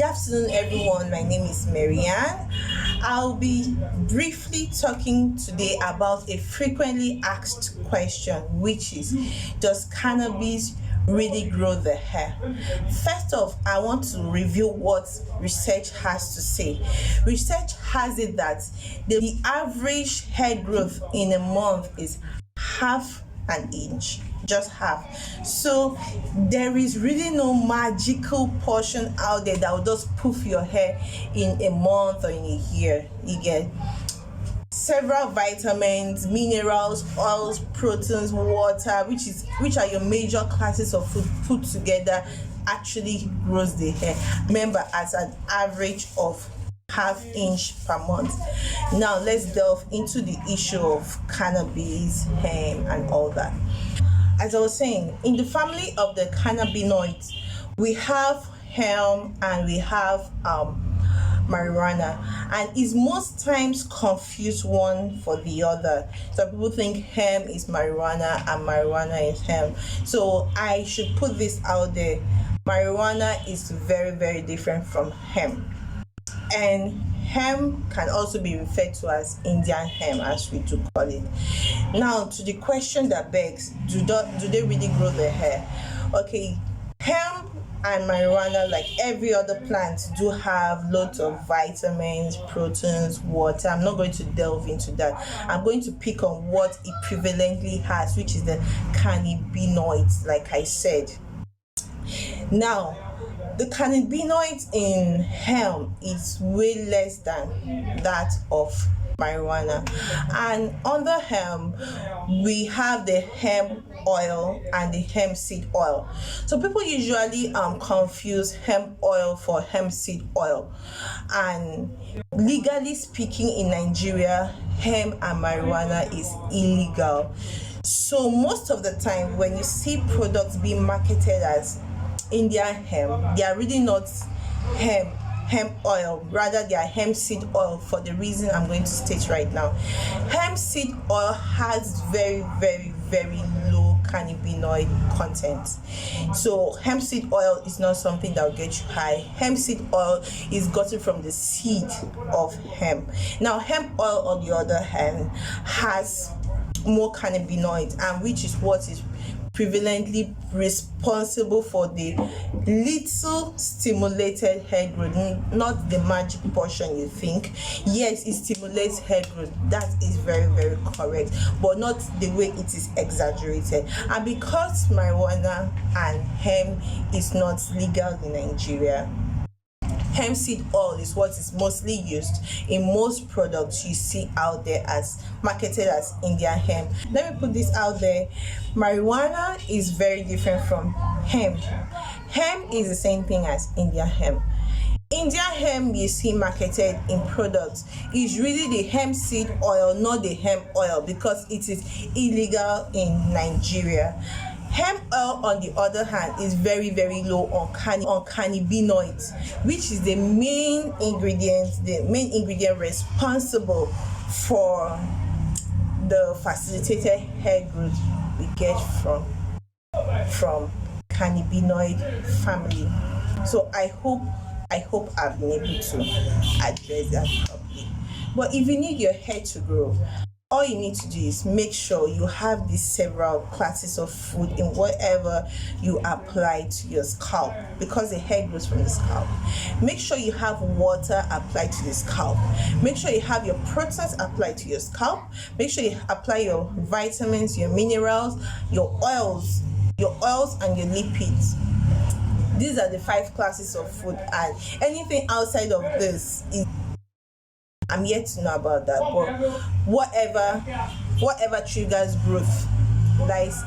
Good afternoon, everyone. My name is Marianne. I'll be briefly talking today about a frequently asked question, which is, does cannabis really grow the hair? First off, I want to review what research has to say. Research has it that the average hair growth in a month is half an inch, just half. So there is really no magical portion out there that will just poof your hair in a month or in a year. You get several vitamins, minerals, oils, proteins, water, which are your major classes of food put together, actually grows the hair. Remember, at an average of half inch per month. Now let's delve into the issue of cannabis, hemp, and all that. As I was saying, in the family of the cannabinoids, we have hemp and we have marijuana, and is most times confused one for the other. So people think hemp is marijuana and marijuana is hemp. So I should put this out there. Marijuana is very, very different from hemp. And hemp can also be referred to as Indian hemp, as we do call it. Now, to the question that begs, do they really grow their hair? Okay, hemp and marijuana, like every other plant, do have lots of vitamins, proteins, water. I'm not going to delve into that. I'm going to pick on what it prevalently has, which is the cannabinoids, like I said. Now, the cannabinoids in hemp is way less than that of marijuana. And under hemp, we have the hemp oil and the hemp seed oil. So people usually confuse hemp oil for hemp seed oil. And legally speaking, in Nigeria, hemp and marijuana is illegal. So most of the time, when you see products being marketed as Indian hemp, they are really not hemp oil, rather they are hemp seed oil, for the reason I'm going to state right now. Hemp seed oil has very, very, very low cannabinoid content. So hemp seed oil is not something that will get you high. Hemp seed oil is gotten from the seed of hemp. Now hemp oil, on the other hand, has more cannabinoids, and which is what is prevalently responsible for the little stimulated hair growth, not the magic portion you think. Yes, it stimulates hair growth, that is very, very correct, but not the way it is exaggerated. And because marijuana and hemp is not legal in Nigeria, hemp seed oil is what is mostly used in most products you see out there as marketed as Indian hemp. Let me put this out there. Marijuana is very different from hemp. Hemp is the same thing as Indian hemp. Indian hemp you see marketed in products is really the hemp seed oil, not the hemp oil, because it is illegal in Nigeria. Hemp oil, on the other hand, is very, very low on cannabinoids, which is the main ingredient responsible for the facilitated hair growth we get from cannabinoid family. So I hope I've been able to address that properly. But if you need your hair to grow, all you need to do is make sure you have these several classes of food in whatever you apply to your scalp, because the hair grows from the scalp. Make sure you have water applied to the scalp. Make sure you have your proteins applied to your scalp. Make sure you apply your vitamins, your minerals, your oils and your lipids. These are the 5 classes of food, and anything outside of this is, I'm yet to know about that, but whatever triggers growth lies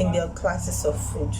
in their classes of food.